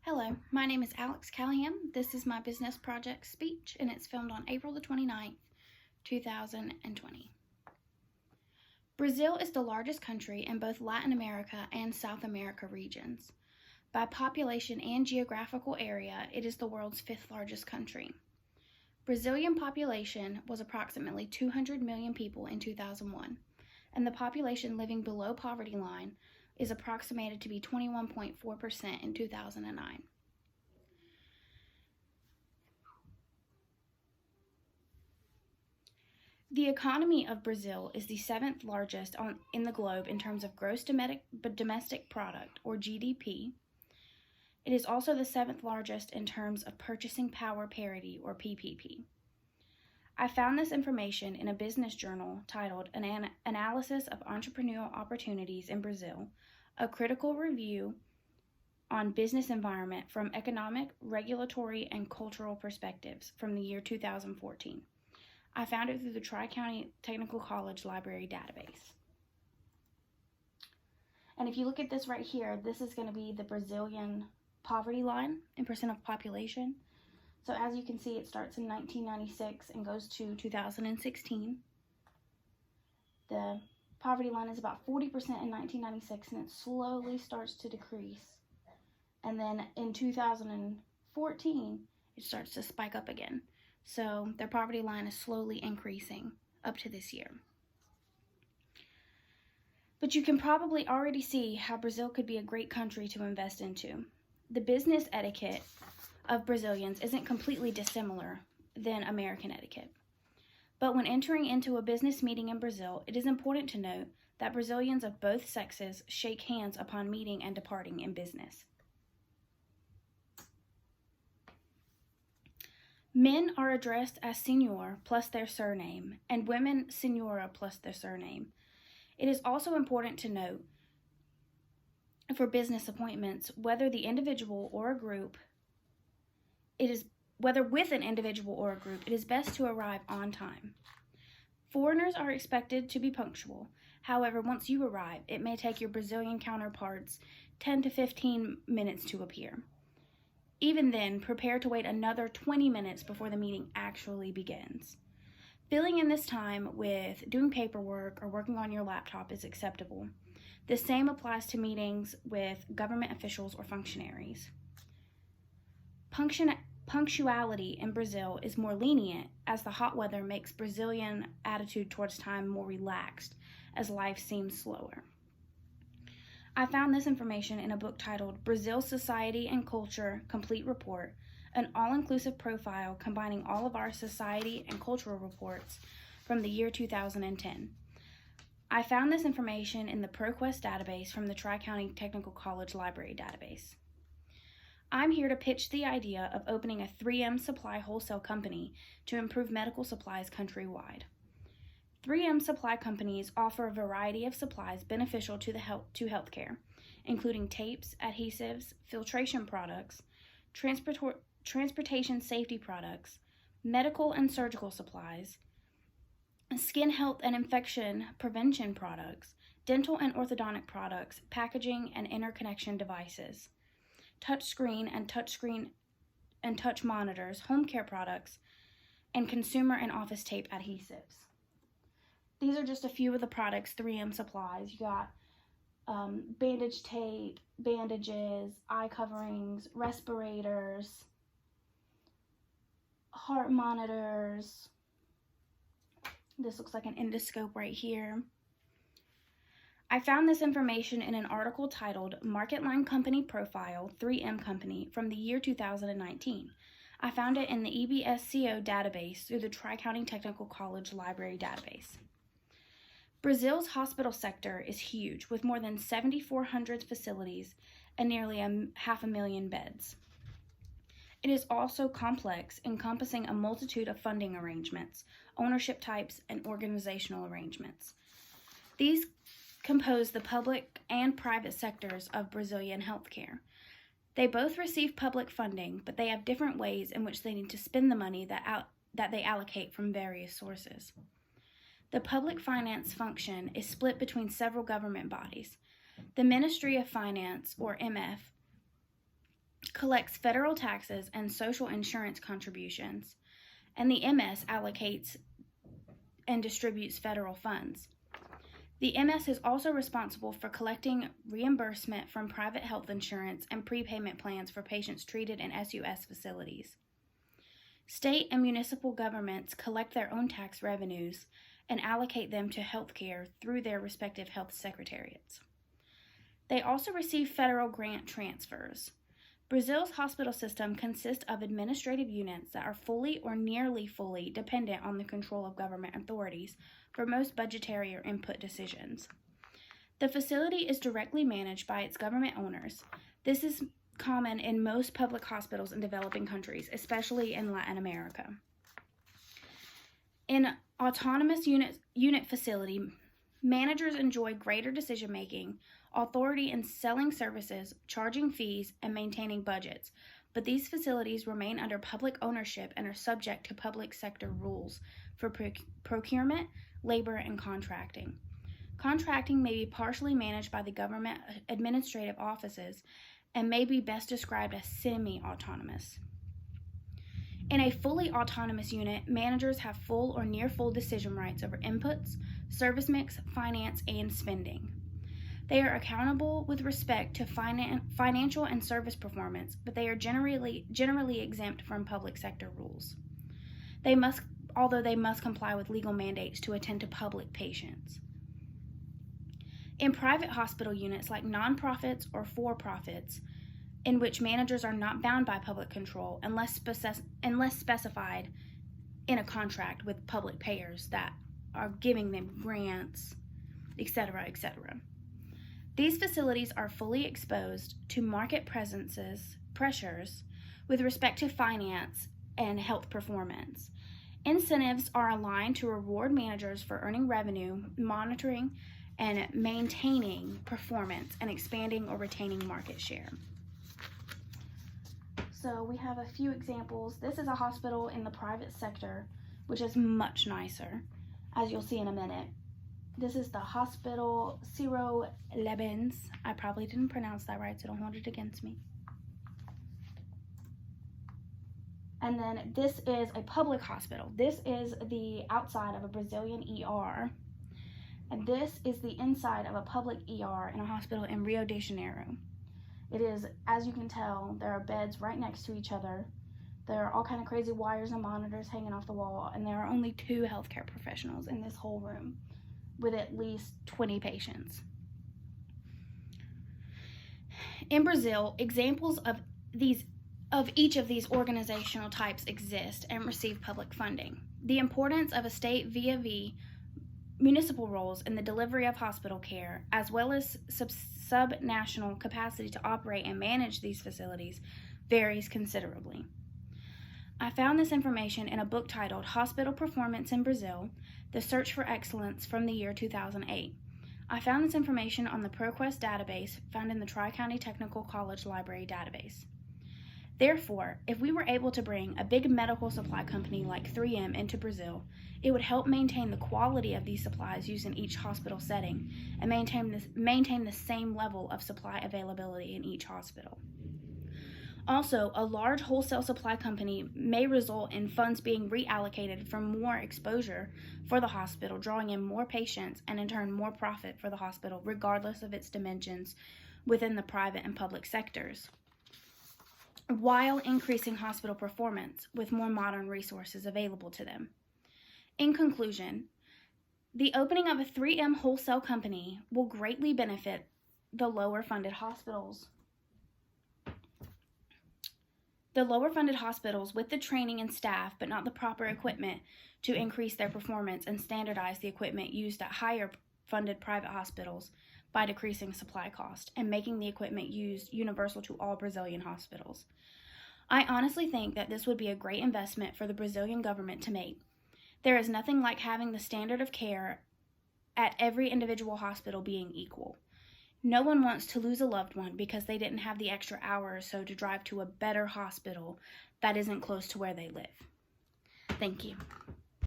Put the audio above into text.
Hello, my name is Alex Callahan. This is my business project speech, and it's filmed on April the 29th, 2020. Brazil is the largest country in both Latin America and South America regions. By population and geographical area, it is the world's fifth largest country. Brazilian population was approximately 200 million people in 2001, and the population living below poverty line is approximated to be 21.4% in 2009. The economy of Brazil is the seventh largest in the globe in terms of gross domestic product, or GDP. It is also the seventh largest in terms of purchasing power parity, or PPP. I found this information in a business journal titled An Analysis of Entrepreneurial Opportunities in Brazil, a critical review on business environment from economic, regulatory, and cultural perspectives from the year 2014. I found it through the Tri-County Technical College Library database. And if you look at this right here, this is going to be the Brazilian poverty line in percent of population. So as you can see, it starts in 1996 and goes to 2016. The poverty line is about 40% in 1996, and it slowly starts to decrease. And then in 2014, it starts to spike up again. So their poverty line is slowly increasing up to this year. But you can probably already see how Brazil could be a great country to invest into. The business etiquette of Brazilians isn't completely dissimilar than American etiquette. But when entering into a business meeting in Brazil, it is important to note that Brazilians of both sexes shake hands upon meeting and departing in business. Men are addressed as senhor plus their surname, and women senhora plus their surname. It is also important to note for business appointments, whether with an individual or a group, it is best to arrive on time. Foreigners are expected to be punctual. However, once you arrive, it may take your Brazilian counterparts 10 to 15 minutes to appear. Even then, prepare to wait another 20 minutes before the meeting actually begins. Filling in this time with doing paperwork or working on your laptop is acceptable. The same applies to meetings with government officials or functionaries. Punctuality in Brazil is more lenient, as the hot weather makes Brazilian attitude towards time more relaxed, as life seems slower. I found this information in a book titled Brazil Society and Culture Complete Report, an all-inclusive profile combining all of our society and cultural reports from the year 2010. I found this information in the ProQuest database from the Tri-County Technical College Library database. I'm here to pitch the idea of opening a 3M supply wholesale company to improve medical supplies countrywide. 3M supply companies offer a variety of supplies beneficial to healthcare, including tapes, adhesives, filtration products, transportation safety products, medical and surgical supplies, skin health and infection prevention products, dental and orthodontic products, packaging and interconnection devices, touchscreen and touch monitors, home care products, and consumer and office tape adhesives. These are just a few of the products 3M supplies. You got bandage tape, bandages, eye coverings, respirators, heart monitors. This looks like an endoscope right here. I found this information in an article titled Market Line Company Profile 3M Company from the year 2019. I found it in the EBSCO database through the Tri-County Technical College Library database. Brazil's hospital sector is huge, with more than 7,400 facilities and nearly 500,000 beds. It is also complex, encompassing a multitude of funding arrangements, ownership types, and organizational arrangements. These compose the public and private sectors of Brazilian healthcare. They both receive public funding, but they have different ways in which they need to spend the money that they allocate from various sources. The public finance function is split between several government bodies. The Ministry of Finance, or MF, collects federal taxes and social insurance contributions, and the MS allocates and distributes federal funds. The MS is also responsible for collecting reimbursement from private health insurance and prepayment plans for patients treated in SUS facilities. State and municipal governments collect their own tax revenues and allocate them to healthcare through their respective health secretariats. They also receive federal grant transfers. Brazil's hospital system consists of administrative units that are fully or nearly fully dependent on the control of government authorities for most budgetary or input decisions. The facility is directly managed by its government owners. This is common in most public hospitals in developing countries, especially in Latin America. In autonomous unit facility, managers enjoy greater decision-making, authority in selling services, charging fees, and maintaining budgets, but these facilities remain under public ownership and are subject to public sector rules for procurement, labor, and contracting. Contracting may be partially managed by the government administrative offices and may be best described as semi-autonomous. In a fully autonomous unit, managers have full or near full decision rights over inputs, service mix, finance, and spending. They are accountable with respect to financial and service performance, but they are generally exempt from public sector rules. Although they must comply with legal mandates to attend to public patients. In private hospital units like nonprofits or for-profits, in which managers are not bound by public control unless specified in a contract with public payers that are giving them grants, etc., etc. These facilities are fully exposed to market pressures with respect to finance and health performance. Incentives are aligned to reward managers for earning revenue, monitoring, and maintaining performance, and expanding or retaining market share. So we have a few examples. This is a hospital in the private sector, which is much nicer, as you'll see in a minute. This is the Hospital Ciro Lebens. I probably didn't pronounce that right, so don't hold it against me. And then this is a public hospital. This is the outside of a Brazilian ER. And this is the inside of a public ER in a hospital in Rio de Janeiro. It is, as you can tell, there are beds right next to each other. There are all kind of crazy wires and monitors hanging off the wall, and there are only 2 healthcare professionals in this whole room with at least 20 patients. In Brazil, examples of each of these organizational types exist and receive public funding. The importance of a state via municipal roles in the delivery of hospital care, as well as subnational capacity to operate and manage these facilities, varies considerably. I found this information in a book titled Hospital Performance in Brazil, The Search for Excellence from the year 2008. I found this information on the ProQuest database found in the Tri-County Technical College Library database. Therefore, if we were able to bring a big medical supply company like 3M into Brazil, it would help maintain the quality of these supplies used in each hospital setting and maintain the same level of supply availability in each hospital. Also, a large wholesale supply company may result in funds being reallocated for more exposure for the hospital, drawing in more patients and in turn more profit for the hospital, regardless of its dimensions within the private and public sectors, while increasing hospital performance with more modern resources available to them. In conclusion, the opening of a 3M wholesale company will greatly benefit the lower funded hospitals. The lower funded hospitals with the training and staff, but not the proper equipment to increase their performance and standardize the equipment used at higher funded private hospitals by decreasing supply cost and making the equipment used universal to all Brazilian hospitals. I honestly think that this would be a great investment for the Brazilian government to make. There is nothing like having the standard of care at every individual hospital being equal. No one wants to lose a loved one because they didn't have the extra hour or so to drive to a better hospital that isn't close to where they live. Thank you.